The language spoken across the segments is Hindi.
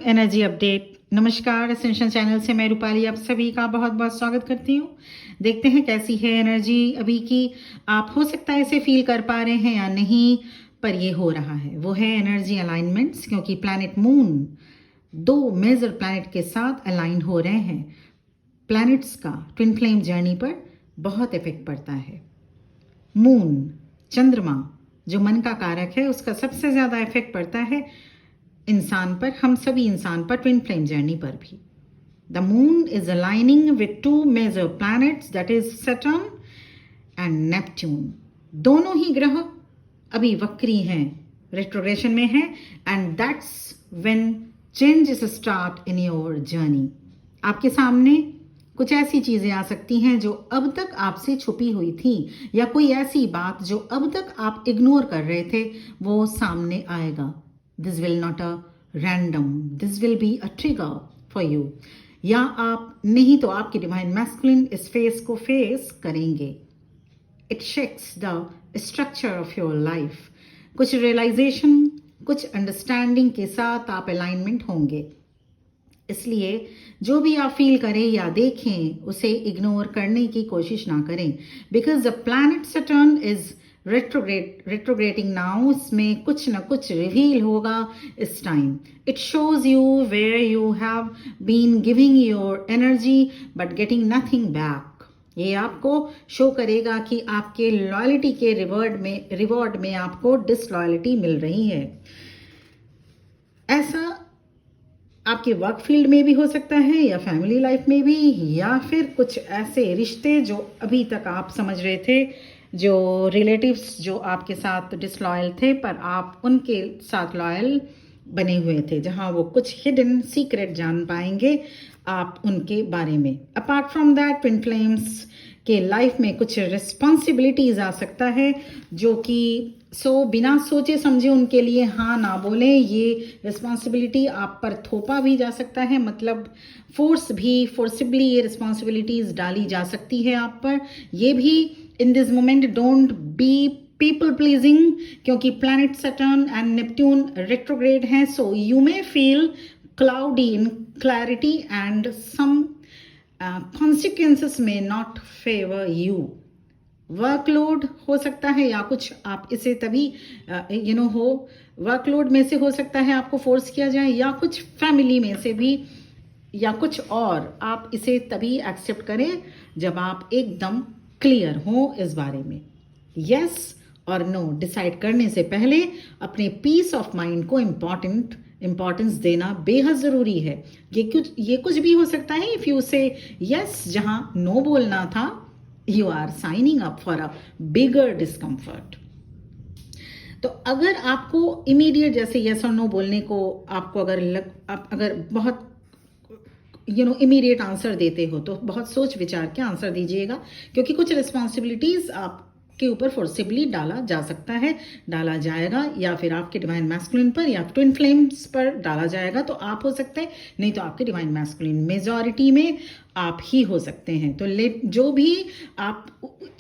Energy update. नमस्कार, एसेंशियल चैनल से मैं रूपाली आप सभी का बहुत बहुत स्वागत करती हूँ। देखते हैं कैसी है एनर्जी अभी की। आप हो सकता है इसे फील कर पा रहे हैं या नहीं, पर ये हो रहा है। वो है एनर्जी अलाइनमेंट्स, क्योंकि प्लैनेट मून 2 मेजर प्लैनेट के साथ अलाइन हो रहे हैं। प्लैनेट्स का ट्विन फ्लेम जर्नी पर बहुत इफेक्ट पड़ता है। मून, चंद्रमा जो मन का कारक है, उसका सबसे ज़्यादा इफेक्ट पड़ता है इंसान पर, हम सभी इंसान पर, ट्विन फ्लेम जर्नी पर भी। The moon is aligning with 2 major planets, that is Saturn and Neptune. दोनों ही ग्रह अभी वक्री हैं, रेट्रोग्रेशन में हैं, and that's when changes start in your journey. आपके सामने कुछ ऐसी चीजें आ सकती हैं जो अब तक आपसे छुपी हुई थी, या कोई ऐसी बात जो अब तक आप इग्नोर कर रहे थे, वो सामने आएगा। This will not a random, this will be a trigger for you. या आप नहीं तो आपके डिवाइन मैस्कुलिन इस फेस को फेस करेंगे। It shakes the structure of your life. कुछ रियलाइजेशन, कुछ अंडरस्टैंडिंग के साथ आप अलाइनमेंट होंगे। इसलिए जो भी आप फील करें या देखें, उसे इग्नोर करने की कोशिश ना करें, because the planet Saturn is retrograding now. इसमें कुछ ना कुछ रिवील होगा इस time. It shows you where you have been giving your energy but getting nothing back. ये आपको शो करेगा कि आपके लॉयल्टी के रिवॉर्ड में आपको डिसलॉयल्टी मिल रही है। ऐसा आपके वर्क फील्ड में भी हो सकता है, या फैमिली लाइफ में भी, या फिर कुछ ऐसे रिश्ते जो अभी तक आप समझ रहे थे, जो रिलेटिव्स जो आपके साथ डिसलॉयल थे, पर आप उनके साथ लॉयल बने हुए थे, जहां वो कुछ हिडन सीक्रेट जान पाएंगे आप उनके बारे में। Apart from that, twin flames के लाइफ में कुछ रिस्पॉन्सिबिलिटीज आ सकता है, जो कि बिना सोचे समझे उनके लिए हाँ ना बोलें। ये रिस्पॉन्सिबिलिटी आप पर थोपा भी जा सकता है, मतलब फोर्सिबली ये रिस्पॉन्सिबिलिटीज डाली जा सकती है आप पर। ये भी in this moment don't be people pleasing, क्योंकि planet Saturn and Neptune retrograde हैं। So you may feel cloudy in clarity and some consequences may not favor you। Workload हो सकता है, या कुछ आप इसे तभी हो वर्कलोड में से हो सकता है आपको फोर्स किया जाए, या कुछ फैमिली में से भी, या कुछ और। आप इसे तभी एक्सेप्ट करें जब आप एकदम क्लियर हो इस बारे में। यस और नो डिसाइड करने से पहले अपने पीस ऑफ माइंड को इंपॉर्टेंस देना बेहद ज़रूरी है। ये कुछ भी हो सकता है। इफ़ यू से यस जहां नो बोलना था, you are signing up for a bigger discomfort. तो अगर आपको इमीडिएट जैसे यस और नो बोलने को आपको अगर बहुत इमीडिएट आंसर देते हो, तो बहुत सोच विचार के आंसर दीजिएगा, क्योंकि कुछ रिस्पॉन्सिबिलिटीज आपके ऊपर फोर्सिबली डाला जा सकता है, डाला जाएगा, या फिर आपके डिवाइन मैस्कुलिन पर या ट्विन फ्लेम्स पर डाला जाएगा। तो आप हो सकते हैं, नहीं तो आपके डिवाइन मैस्कुलिन, मेजॉरिटी में आप ही हो सकते हैं। तो जो भी आप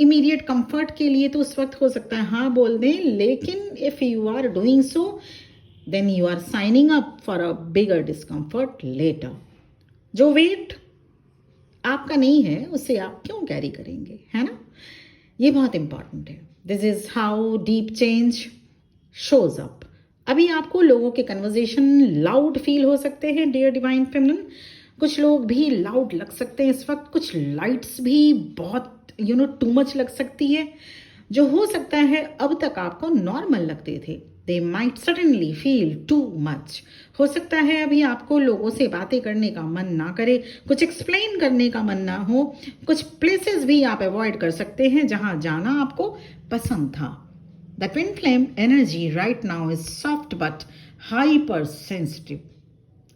इमीडिएट कंफर्ट के लिए तो उस वक्त हो सकता है हाँ बोल दें, लेकिन if you are doing so, then you are signing up for a bigger discomfort later. जो वेट आपका नहीं है, उससे आप क्यों कैरी करेंगे, है ना? ये बहुत इंपॉर्टेंट है। This is how deep change shows up. अभी आपको लोगों के कन्वर्जेशन लाउड फील हो सकते हैं, डियर डिवाइन फेमिनिन। कुछ लोग भी लाउड लग सकते हैं इस वक्त। कुछ लाइट्स भी बहुत टू मच लग सकती है, जो हो सकता है अब तक आपको नॉर्मल लगते थे। They might suddenly feel too much. हो सकता है अभी आपको लोगों से बातें करने का मन ना करे, कुछ एक्सप्लेन करने का मन ना हो। कुछ प्लेसेस भी आप अवॉइड कर सकते हैं जहां जाना आपको पसंद था। The twin flame energy right now is soft but hyper sensitive.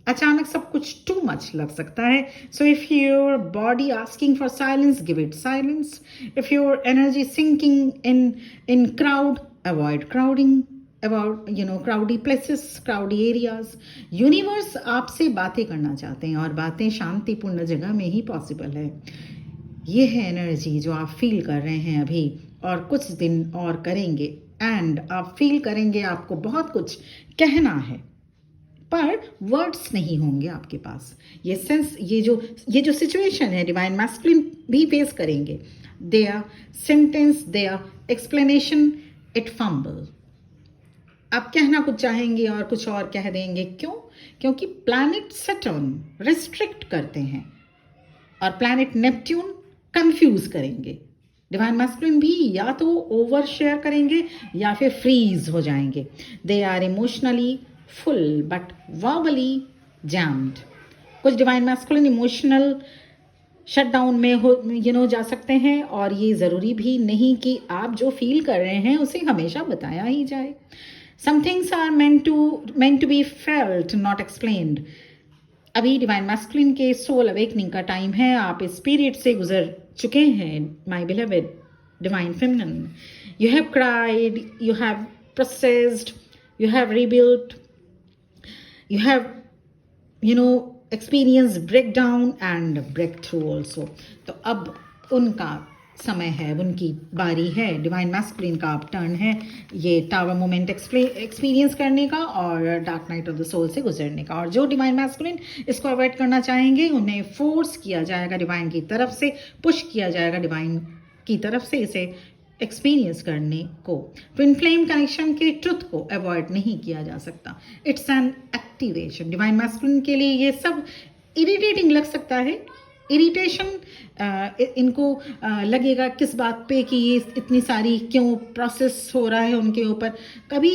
अचानक सब कुछ टू मच लग सकता है। So if your body asking for silence, give it silence. If your energy sinking in crowd, avoid crowding, about crowdy places, crowdy areas. Universe आपसे बातें करना चाहते हैं, और बातें शांतिपूर्ण जगह में ही पॉसिबल है। ये है एनर्जी जो आप फील कर रहे हैं अभी, और कुछ दिन और करेंगे, एंड आप फील करेंगे आपको बहुत कुछ कहना है। पर वर्ड्स नहीं होंगे आपके पास। ये सेंस, ये जो सिचुएशन है डिवाइन मैस्कुलिन भी फेस करेंगे। Their sentence, their explanation, it fumble. आप कहना कुछ चाहेंगे और कुछ और कह देंगे। क्यों? क्योंकि प्लैनेट सैटर्न रिस्ट्रिक्ट करते हैं और प्लैनेट नेपट्यून कंफ्यूज करेंगे। डिवाइन मैस्कुलिन भी या तो ओवर शेयर करेंगे या फिर फ्रीज हो जाएंगे। They are emotionally full but verbally jammed. कुछ डिवाइन मैस्कुलिन इमोशनल शटडाउन में जा सकते हैं, और ये ज़रूरी भी नहीं कि आप जो फील कर रहे हैं उसे हमेशा बताया ही जाए। Some things are meant to be felt, not explained। अभी डिवाइन मैस्कुलिन के सोल अवेकनिंग का टाइम है। आप इस पीरियड से गुजर चुके हैं, my beloved divine feminine. You have cried, you have processed, you have rebuilt, you have experience break down and break through also. तो अब उनका समय है, उनकी बारी है, डिवाइन मैस्कुलिन का अब टर्न है ये टावर मोमेंट एक्सपीरियंस करने का और dark night of the soul से गुजरने का। और जो डिवाइन मैस्कुलिन इसको अवॉइड करना चाहेंगे उन्हें फोर्स किया जाएगा डिवाइन की तरफ से, पुश किया जाएगा डिवाइन की तरफ से इसे एक्सपीरियंस करने को। ट्विन फ्लेम कनेक्शन के ट्रुथ को अवॉइड नहीं किया जा सकता। It's an activation. Divine masculine के लिए ये सब इरिटेटिंग लग सकता है। इरिटेशन इनको लगेगा किस बात पे कि ये इतनी सारी क्यों प्रोसेस हो रहा है उनके ऊपर, कभी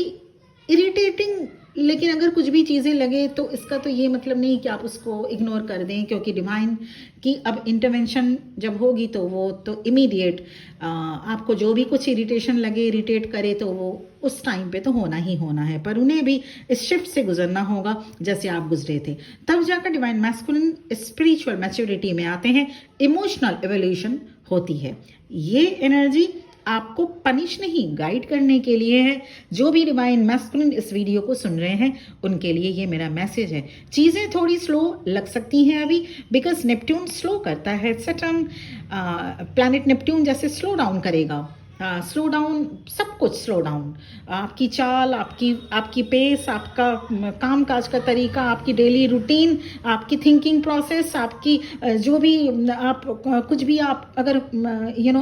इरिटेटिंग। लेकिन अगर कुछ भी चीज़ें लगे तो इसका तो ये मतलब नहीं कि आप उसको इग्नोर कर दें, क्योंकि डिवाइन की अब इंटरवेंशन जब होगी तो वो तो इमीडिएट आपको जो भी कुछ इरिटेशन लगे, इरिटेट करे, तो वो उस टाइम पे तो होना ही होना है। पर उन्हें भी इस शिफ्ट से गुजरना होगा जैसे आप गुजरे थे, तब जाकर डिवाइन मैस्कुलिन स्पिरिचुअल मैच्योरिटी में आते हैं, इमोशनल एवोल्यूशन होती है। ये एनर्जी आपको पनिश नहीं, गाइड करने के लिए है। जो भी डिवाइन मैस्कुलिन इस वीडियो को सुन रहे हैं उनके लिए ये मेरा मैसेज है। चीज़ें थोड़ी स्लो लग सकती हैं अभी, बिकॉज नेपट्यून स्लो करता है। सैटर्न प्लैनेट नेपट्यून जैसे स्लो डाउन करेगा, स्लो डाउन, सब कुछ स्लो डाउन, आपकी चाल, आपकी पेस, आपका काम काज का तरीका, आपकी डेली रूटीन, आपकी थिंकिंग प्रोसेस, आपकी जो भी आप कुछ भी आप अगर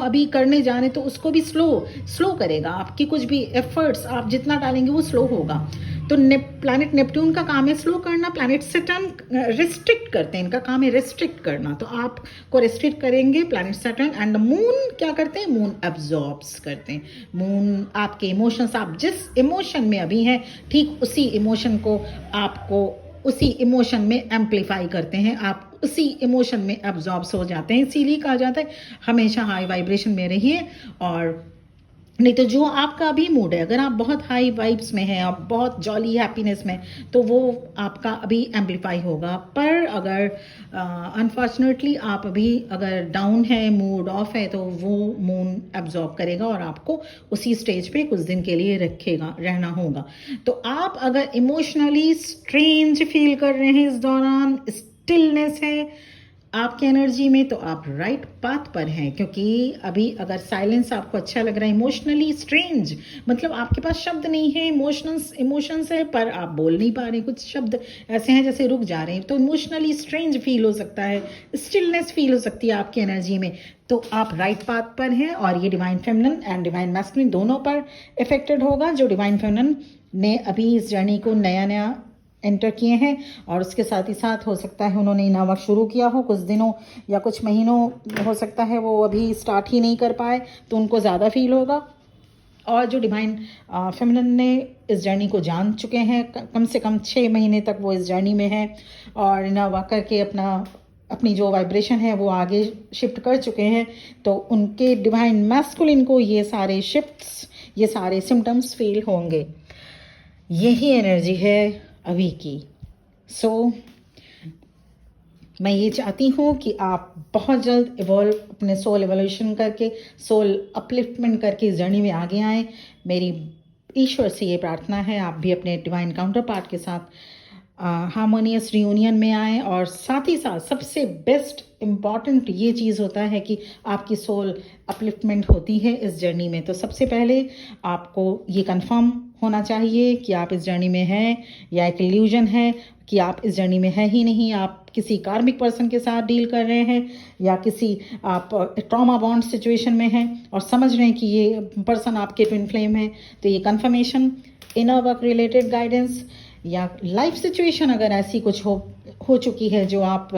अभी करने जा रहे तो उसको भी स्लो करेगा। आपकी कुछ भी एफर्ट्स आप जितना डालेंगे वो स्लो होगा। तो प्लैनेट नेपट्यून का काम है स्लो करना। प्लैनेट सैटर्न रिस्ट्रिक्ट करते हैं, इनका काम है रिस्ट्रिक्ट करना, तो आपको रिस्ट्रिक्ट करेंगे प्लैनेट सैटर्न। एंड मून क्या करते हैं? मून एब्जॉर्ब्स करते हैं। मून आपके इमोशंस, आप जिस इमोशन में अभी हैं ठीक उसी इमोशन को आपको उसी इमोशन में एम्पलीफाई करते हैं, आप उसी इमोशन में एब्जॉर्ब्स हो जाते हैं। इसीलिए कहा जाता है हमेशा हाई वाइब्रेशन में रहिए। और नहीं तो जो आपका अभी मूड है, अगर आप बहुत हाई वाइब्स में हैं, आप बहुत जॉली हैप्पीनेस में, तो वो आपका अभी एम्पलीफाई होगा। पर अगर अनफॉर्चुनेटली आप अभी अगर डाउन है, मूड ऑफ है, तो वो मून एब्जॉर्ब करेगा और आपको उसी स्टेज पे कुछ दिन के लिए रहना होगा। तो आप अगर इमोशनली स्ट्रेंज फील कर रहे हैं इस दौरान, स्टिलनेस है आपकी एनर्जी में, तो आप राइट पाथ पर हैं। क्योंकि अभी अगर साइलेंस आपको अच्छा लग रहा है, इमोशनली स्ट्रेंज मतलब आपके पास शब्द नहीं है, इमोशंस है पर आप बोल नहीं पा रहे, कुछ शब्द ऐसे हैं जैसे रुक जा रहे हैं, तो इमोशनली स्ट्रेंज फील हो सकता है, स्टिलनेस फील हो सकती है आपकी एनर्जी में, तो आप राइट पाथ पर हैं। और ये divine feminine and divine masculine दोनों पर इफेक्टेड होगा। जो डिवाइन फेमिनिन ने अभी इस जर्नी को नया एंटर किए हैं, और उसके साथ ही साथ हो सकता है उन्होंने नया वर्क शुरू किया हो कुछ दिनों या कुछ महीनों, हो सकता है वो अभी स्टार्ट ही नहीं कर पाए, तो उनको ज़्यादा फील होगा। और जो डिवाइन फेमिनिन ने इस जर्नी को जान चुके हैं, कम से कम 6 महीने तक वो इस जर्नी में है और नया वर्क करके अपनी जो वाइब्रेशन है वो आगे शिफ्ट कर चुके हैं, तो उनके डिवाइन मैस्कुलिन को ये सारे शिफ्ट्स, ये सारे सिम्टम्स फील होंगे। यही एनर्जी है अभी की। सो मैं ये चाहती हूँ कि आप बहुत जल्द इवॉल्व, अपने सोल एवोल्यूशन करके, सोल अपलिफ्टमेंट करके इस जर्नी में आगे आएँ। मेरी ईश्वर से ये प्रार्थना है, आप भी अपने डिवाइन काउंटर पार्ट के साथ हार्मोनियस रियूनियन में आए, और साथ ही साथ सबसे बेस्ट इम्पॉर्टेंट ये चीज़ होता है कि आपकी सोल अपलिफ्टमेंट होती है इस जर्नी में। तो सबसे पहले आपको ये कंफर्म होना चाहिए कि आप इस जर्नी में हैं या एक इल्यूजन है, कि आप इस जर्नी में है ही नहीं, आप किसी कार्मिक पर्सन के साथ डील कर रहे हैं या किसी आप ट्रॉमा बॉन्ड सिचुएशन में हैं और समझ रहे हैं कि ये पर्सन आपके ट्विन फ्लेम है। तो ये confirmation, inner work related guidance या लाइफ सिचुएशन अगर ऐसी कुछ हो चुकी है जो आप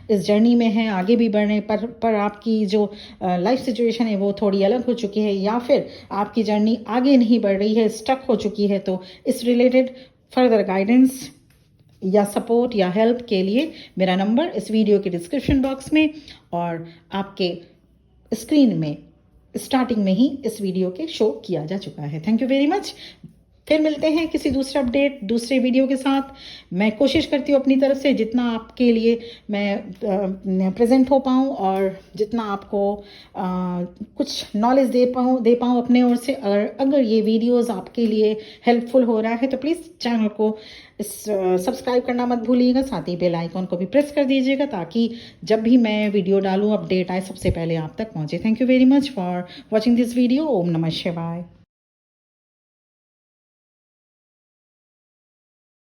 इस जर्नी में हैं, आगे भी बढ़ने पर आपकी जो लाइफ सिचुएशन है वो थोड़ी अलग हो चुकी है, या फिर आपकी जर्नी आगे नहीं बढ़ रही है, स्टक हो चुकी है, तो इस रिलेटेड फर्दर गाइडेंस या सपोर्ट या हेल्प के लिए मेरा नंबर इस वीडियो के डिस्क्रिप्शन बॉक्स में और आपके स्क्रीन में स्टार्टिंग में ही इस वीडियो के शो किया जा चुका है। Thank you very much. फिर मिलते हैं किसी दूसरे अपडेट, दूसरे वीडियो के साथ। मैं कोशिश करती हूँ अपनी तरफ से जितना आपके लिए मैं प्रेजेंट हो पाऊँ और जितना आपको कुछ नॉलेज दे पाऊँ अपने ओर से। अगर ये वीडियोस आपके लिए हेल्पफुल हो रहा है तो प्लीज़ चैनल को सब्सक्राइब करना मत भूलिएगा, साथ ही बेल आइकॉन को भी प्रेस कर दीजिएगा ताकि जब भी मैं वीडियो डालूँ अपडेट आए सबसे पहले आप तक पहुँचे। Thank you very much for watching this video. ओम नमः शिवाय।